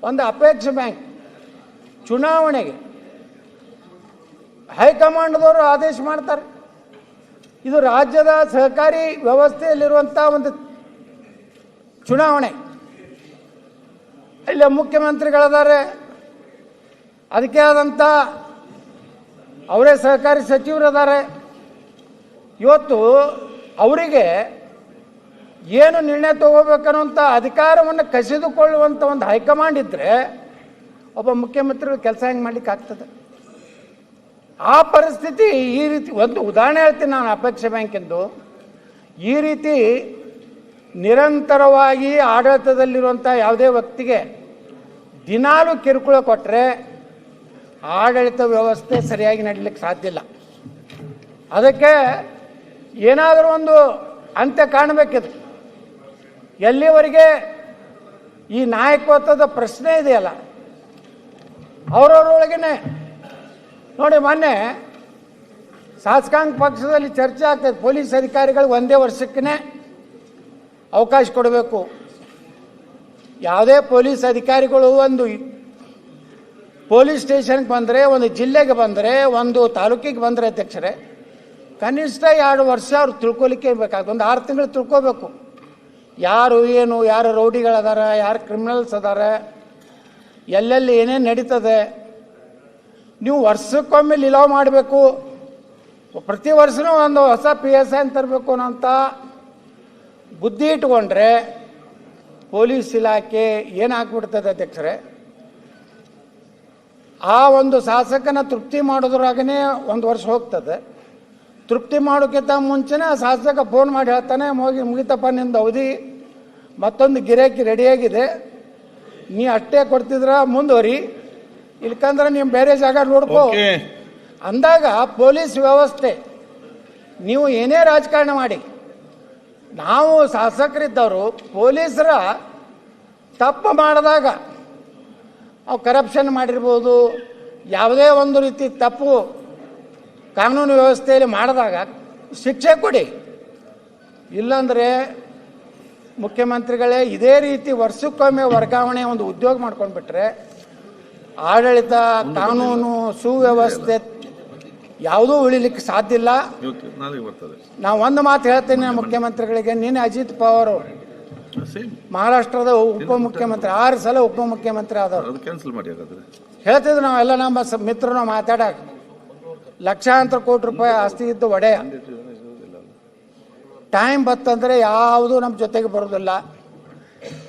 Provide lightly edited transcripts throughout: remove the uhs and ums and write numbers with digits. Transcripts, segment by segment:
ಒಂದು ಅಪೇಕ್ಷೆ ಬ್ಯಾಂಕ್ ಚುನಾವಣೆಗೆ ಹೈಕಮಾಂಡ್ದವರು ಆದೇಶ ಮಾಡ್ತಾರೆ. ಇದು ರಾಜ್ಯದ ಸಹಕಾರಿ ವ್ಯವಸ್ಥೆಯಲ್ಲಿರುವಂಥ ಒಂದು ಚುನಾವಣೆ. ಇಲ್ಲಿ ಮುಖ್ಯಮಂತ್ರಿಗಳಿದ್ದಾರೆ, ಅದಕ್ಕೆ ಆದಂಥ ಅವರೇ ಸಹಕಾರಿ ಸಚಿವರಿದ್ದಾರೆ. ಇವತ್ತು ಅವರಿಗೆ ಏನು ನಿರ್ಣಯ ತಗೋಬೇಕನ್ನುವಂಥ ಅಧಿಕಾರವನ್ನು ಕಸಿದುಕೊಳ್ಳುವಂಥ ಒಂದು ಹೈಕಮಾಂಡ್ ಇದ್ದರೆ ಒಬ್ಬ ಮುಖ್ಯಮಂತ್ರಿಗಳು ಕೆಲಸ ಹೆಂಗೆ ಮಾಡ್ಲಿಕ್ಕೆ ಆಗ್ತದೆ? ಆ ಪರಿಸ್ಥಿತಿ ಈ ರೀತಿ. ಒಂದು ಉದಾಹರಣೆ ಹೇಳ್ತೀನಿ ನಾನು ಅಪೇಕ್ಷೆ ಬ್ಯಾಂಕಿಂದು. ಈ ರೀತಿ ನಿರಂತರವಾಗಿ ಆಡಳಿತದಲ್ಲಿರುವಂಥ ಯಾವುದೇ ವ್ಯಕ್ತಿಗೆ ದಿನಾಲೂ ಕಿರುಕುಳ ಕೊಟ್ಟರೆ ಆಡಳಿತ ವ್ಯವಸ್ಥೆ ಸರಿಯಾಗಿ ನಡೀಲಿಕ್ಕೆ ಸಾಧ್ಯ ಇಲ್ಲ. ಅದಕ್ಕೆ ಏನಾದರೂ ಒಂದು ಅಂತ್ಯ ಕಾಣಬೇಕಿದೆ. ಎಲ್ಲಿವರೆಗೆ ಈ ನಾಯಕತ್ವದ ಪ್ರಶ್ನೆ ಇದೆಯಲ್ಲ, ಅವರವರೊಳಗೇನೆ ನೋಡಿ, ಮೊನ್ನೆ ಶಾಸಕಾಂಗ ಪಕ್ಷದಲ್ಲಿ ಚರ್ಚೆ ಆಗ್ತದೆ. ಪೊಲೀಸ್ ಅಧಿಕಾರಿಗಳಿಗೆ 1 ವರ್ಷಕ್ಕೇ ಅವಕಾಶ ಕೊಡಬೇಕು. ಯಾವುದೇ ಪೊಲೀಸ್ ಅಧಿಕಾರಿಗಳು ಒಂದು ಪೊಲೀಸ್ ಸ್ಟೇಷನ್ಗೆ ಬಂದರೆ, ಒಂದು ಜಿಲ್ಲೆಗೆ ಬಂದರೆ, ಒಂದು ತಾಲೂಕಿಗೆ ಬಂದರೆ ಅಧ್ಯಕ್ಷರೇ, ಕನಿಷ್ಠ 2 ವರ್ಷ ಅವ್ರು ತಿಳ್ಕೊಲಿಕ್ಕೆ ಬೇಕಾಗ್ತದೆ. ಒಂದು 6 ತಿಂಗಳು ತಿಳ್ಕೊಬೇಕು. ಯಾರು ಏನು, ಯಾರು ರೌಡಿಗಳದಾರ, ಯಾರು ಕ್ರಿಮಿನಲ್ಸ್ ಅದಾರ, ಎಲ್ಲೆಲ್ಲಿ ಏನೇನು ನಡೀತದೆ. ನೀವು ವರ್ಷಕ್ಕೊಮ್ಮೆ ಲಿಲಾವ್ ಮಾಡಬೇಕು. ಪ್ರತಿ ವರ್ಷವೂ ಒಂದು ಹೊಸ PSI ಅಂತ ತರಬೇಕು ಅನ್ನೋಂಥ ಬುದ್ಧಿ ಇಟ್ಕೊಂಡ್ರೆ ಪೊಲೀಸ್ ಇಲಾಖೆ ಏನಾಗ್ಬಿಡ್ತದೆ ಅಧ್ಯಕ್ಷರೇ? ಆ ಒಂದು ಶಾಸಕನ ತೃಪ್ತಿ ಮಾಡೋದ್ರಾಗನೇ 1 ವರ್ಷ ಹೋಗ್ತದೆ. ತೃಪ್ತಿ ಮಾಡೋಕ್ಕಿಂತ ಮುಂಚೆನೇ ಆ ಶಾಸಕ ಫೋನ್ ಮಾಡಿ ಹೇಳ್ತಾನೆ, ಮುಗಿತಪ್ಪ ನಿಂದು ಅವಧಿ, ಮತ್ತೊಂದು ಗಿರಾಕಿ ರೆಡಿಯಾಗಿದೆ, ನೀ ಅಷ್ಟೇ ಕೊಡ್ತಿದ್ರ ಮುಂದುವರಿ, ಇಲ್ಕಂದ್ರೆ ನೀವು ಬೇರೆ ಜಾಗ ನೋಡ್ಕೋ ಅಂದಾಗ ಪೊಲೀಸ್ ವ್ಯವಸ್ಥೆ, ನೀವು ಏನೇ ರಾಜಕಾರಣ ಮಾಡಿ, ನಾವು ಶಾಸಕರಿದ್ದವರು ಪೊಲೀಸರ ತಪ್ಪು ಮಾಡಿದಾಗ, ಅವು ಕರಪ್ಷನ್ ಮಾಡಿರ್ಬೋದು, ಯಾವುದೇ ಒಂದು ರೀತಿ ತಪ್ಪು ಕಾನೂನು ವ್ಯವಸ್ಥೆಯಲ್ಲಿ ಮಾಡಿದಾಗ ಶಿಕ್ಷೆ ಕೊಡಿ. ಇಲ್ಲಾಂದರೆ ಮುಖ್ಯಮಂತ್ರಿಗಳೇ ಇದೇ ರೀತಿ ವರ್ಷಕ್ಕೊಮ್ಮೆ ವರ್ಗಾವಣೆ ಒಂದು ಉದ್ಯೋಗ ಮಾಡ್ಕೊಂಡ್ಬಿಟ್ರೆ ಆಡಳಿತ, ಕಾನೂನು, ಸುವ್ಯವಸ್ಥೆ ಯಾವುದೂ ಉಳಿಲಿಕ್ಕೆ ಸಾಧ್ಯ ಇಲ್ಲ. ನಾವು ಒಂದು ಮಾತು ಹೇಳ್ತೇನೆ ಮುಖ್ಯಮಂತ್ರಿಗಳಿಗೆ. ನಿನ್ನೆ ಅಜಿತ್ ಪವಾರ್ ಅವರು ಮಹಾರಾಷ್ಟ್ರದ ಉಪಮುಖ್ಯಮಂತ್ರಿ, 6 ಸಲ ಉಪಮುಖ್ಯಮಂತ್ರಿ ಆದವರು, ಹೇಳ್ತಿದ್ರು ನಾವೆಲ್ಲ ನಮ್ಮ ಮಿತ್ರರು ಮಾತಾಡಕ, ಲಕ್ಷಾಂತರ ಕೋಟಿ ರೂಪಾಯಿ ಆಸ್ತಿ ಇದ್ದು ಒಡೆಯ. ಟೈಮ್ ಬತ್ತಂದರೆ ಯಾವುದೂ ನಮ್ಮ ಜೊತೆಗೆ ಬರೋದಿಲ್ಲ.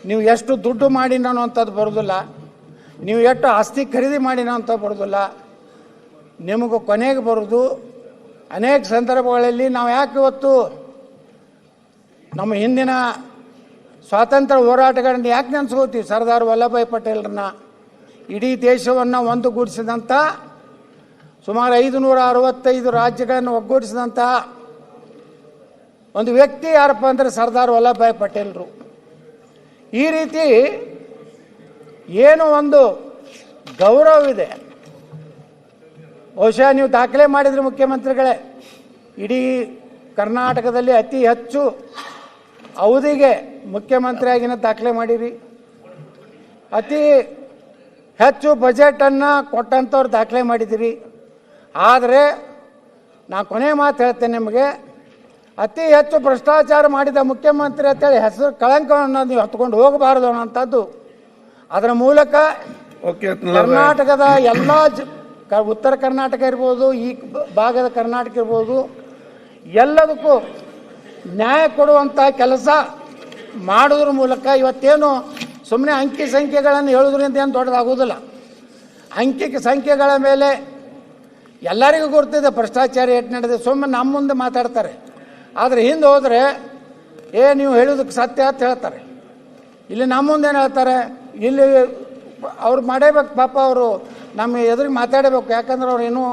ನೀವು ಎಷ್ಟು ದುಡ್ಡು ಮಾಡಿ ನಾನು ಅಂಥದ್ದು ಬರೋದಿಲ್ಲ, ನೀವು ಎಷ್ಟು ಆಸ್ತಿ ಖರೀದಿ ಮಾಡಿ ನಾನು ಅಂತ ಬರೋದಿಲ್ಲ. ನಿಮಗೂ ಕೊನೆಗೆ ಬರೋದು ಅನೇಕ ಸಂದರ್ಭಗಳಲ್ಲಿ. ನಾವು ಯಾಕೆ ಇವತ್ತು ನಮ್ಮ ಹಿಂದಿನ ಸ್ವಾತಂತ್ರ್ಯ ಹೋರಾಟಗಾರರನ್ನ ಯಾಕೆ ನೆನೆಸ್ಕೋತೀವಿ? ಸರ್ದಾರ್ ವಲ್ಲಭಭಾಯಿ ಪಟೇಲ್ರನ್ನ, ಇಡೀ ದೇಶವನ್ನು ಒಂದುಗೂಡಿಸಿದಂಥ, ಸುಮಾರು 565 ರಾಜ್ಯಗಳನ್ನು ಒಗ್ಗೂಡಿಸಿದಂಥ ಒಂದು ವ್ಯಕ್ತಿ ಯಾರಪ್ಪ ಅಂದರೆ ಸರ್ದಾರ್ ವಲ್ಲಭಭಾಯಿ ಪಟೇಲ್ರು. ಈ ರೀತಿ ಏನು ಒಂದು ಗೌರವವಿದೆ. ಬಹುಶಃ ನೀವು ದಾಖಲೆ ಮಾಡಿದ್ರಿ ಮುಖ್ಯಮಂತ್ರಿಗಳೇ, ಇಡೀ ಕರ್ನಾಟಕದಲ್ಲಿ ಅತಿ ಹೆಚ್ಚು ಅವಧಿಗೆ ಮುಖ್ಯಮಂತ್ರಿಯಾಗಿನ ದಾಖಲೆ ಮಾಡಿರಿ, ಅತಿ ಹೆಚ್ಚು ಬಜೆಟನ್ನು ಕೊಟ್ಟಂಥವ್ರು ದಾಖಲೆ ಮಾಡಿದಿರಿ. ಆದರೆ ನಾನು ಕೊನೆ ಮಾತು ಹೇಳ್ತೇನೆ ನಿಮಗೆ, ಅತಿ ಹೆಚ್ಚು ಭ್ರಷ್ಟಾಚಾರ ಮಾಡಿದ ಮುಖ್ಯಮಂತ್ರಿ ಅಂತೇಳಿ ಹೆಸರು ಕಳಂಕವನ್ನು ನೀವು ಹತ್ಕೊಂಡು ಹೋಗಬಾರದು ಅನ್ನೋಂಥದ್ದು. ಅದರ ಮೂಲಕ ಕರ್ನಾಟಕದ ಎಲ್ಲ ಉತ್ತರ ಕರ್ನಾಟಕ ಇರ್ಬೋದು, ಈ ಭಾಗದ ಕರ್ನಾಟಕ ಇರ್ಬೋದು, ಎಲ್ಲದಕ್ಕೂ ನ್ಯಾಯ ಕೊಡುವಂಥ ಕೆಲಸ ಮಾಡೋದ್ರ ಮೂಲಕ ಇವತ್ತೇನು ಸುಮ್ಮನೆ ಅಂಕಿ ಸಂಖ್ಯೆಗಳನ್ನು ಹೇಳೋದ್ರಿಂದ ಏನು ದೊಡ್ಡದಾಗೋದಿಲ್ಲ. ಅಂಕಿ ಸಂಖ್ಯೆಗಳ ಮೇಲೆ ಎಲ್ಲರಿಗೂ ಗೊತ್ತಿದೆ ಭ್ರಷ್ಟಾಚಾರ ಎಷ್ಟು ನಡೆದಿದೆ. ಸುಮ್ಮನೆ ನಮ್ಮ ಮುಂದೆ ಮಾತಾಡ್ತಾರೆ, ಆದರೆ ಹಿಂದೆ ಹೋದರೆ ನೀವು ಹೇಳೋದಕ್ಕೆ ಸತ್ಯ ಅಂತ ಹೇಳ್ತಾರೆ. ಇಲ್ಲಿ ನಮ್ಮ ಮುಂದೆ ಏನು ಹೇಳ್ತಾರೆ? ಇಲ್ಲಿ ಅವ್ರು ಮಾಡೇಬೇಕು ಪಾಪ, ಅವರು ನಮ್ಮ ಎದುರಿಗೆ ಮಾತಾಡಬೇಕು. ಯಾಕಂದ್ರೆ ಅವ್ರು ಇನ್ನೂ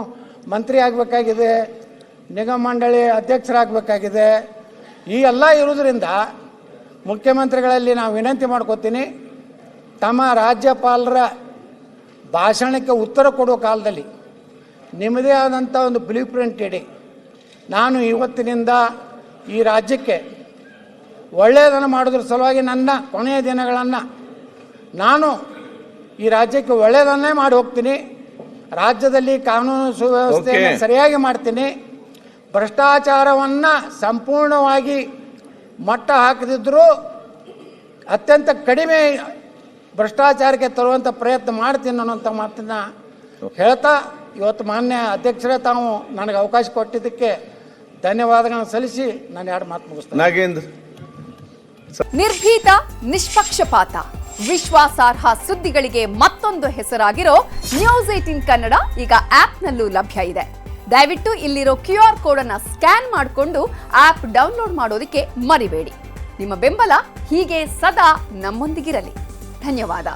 ಮಂತ್ರಿ ಆಗಬೇಕಾಗಿದೆ, ನಿಗಮ ಮಂಡಳಿ ಅಧ್ಯಕ್ಷರಾಗಬೇಕಾಗಿದೆ. ಈ ಎಲ್ಲ ಇರೋದ್ರಿಂದ ಮುಖ್ಯಮಂತ್ರಿಗಳಲ್ಲಿ ನಾವು ವಿನಂತಿ ಮಾಡ್ಕೋತೀನಿ, ತಮ್ಮ ರಾಜ್ಯಪಾಲರ ಭಾಷಣಕ್ಕೆ ಉತ್ತರ ಕೊಡುವ ಕಾಲದಲ್ಲಿ ನಿಮ್ಮದೇ ಆದಂಥ ಒಂದು ಬ್ಲೂ ಪ್ರಿಂಟ್ ಇಡಿ. ನಾನು ಇವತ್ತಿನಿಂದ ಈ ರಾಜ್ಯಕ್ಕೆ ಒಳ್ಳೆಯದನ್ನು ಮಾಡೋದ್ರ ಸಲುವಾಗಿ ನನ್ನ ಕೊನೆಯ ದಿನಗಳನ್ನು ನಾನು ಈ ರಾಜ್ಯಕ್ಕೆ ಒಳ್ಳೆಯದನ್ನೇ ಮಾಡಿ ಹೋಗ್ತೀನಿ. ರಾಜ್ಯದಲ್ಲಿ ಕಾನೂನು ಸುವ್ಯವಸ್ಥೆಯನ್ನು ಸರಿಯಾಗಿ ಮಾಡ್ತೀನಿ. ಭ್ರಷ್ಟಾಚಾರವನ್ನು ಸಂಪೂರ್ಣವಾಗಿ ಮಟ್ಟ ಹಾಕದಿದ್ದರೂ ಅತ್ಯಂತ ಕಡಿಮೆ ಭ್ರಷ್ಟಾಚಾರಕ್ಕೆ ತರುವಂಥ ಪ್ರಯತ್ನ ಮಾಡ್ತೀನಿ ಅನ್ನೋಂಥ ಮಾತನ್ನು ಹೇಳ್ತಾ ಇವತ್ತು ಮಾನ್ಯ ಅಧ್ಯಕ್ಷರೇ ತಾವು ನನಗೆ ಅವಕಾಶ ಕೊಟ್ಟಿದ್ದಕ್ಕೆ ಧನ್ಯವಾದಗಳನ್ನು ಸಲ್ಲಿಸಿ ನಾನು 2 ಮಾತು ಮುಗಿಸ್ತೇನೆ. ನಾಗೇಂದ್ರ. ನಿರ್ಭೀತ, ನಿಷ್ಪಕ್ಷಪಾತ, ವಿಶ್ವಾಸಾರ್ಹ ಸುದ್ದಿಗಳಿಗೆ ಮತ್ತೊಂದು ಹೆಸರಾಗಿರೋ News18 ಕನ್ನಡ ಈಗ ಆಪ್ನಲ್ಲೂ ಲಭ್ಯ ಇದೆ. ದಯವಿಟ್ಟು ಇಲ್ಲಿರೋ QR ಕೋಡ್ ಅನ್ನು ಸ್ಕ್ಯಾನ್ ಮಾಡಿಕೊಂಡು ಆಪ್ ಡೌನ್ಲೋಡ್ ಮಾಡೋದಕ್ಕೆ ಮರಿಬೇಡಿ. ನಿಮ್ಮ ಬೆಂಬಲ ಹೀಗೆ ಸದಾ ನಮ್ಮೊಂದಿಗಿರಲಿ. ಧನ್ಯವಾದ.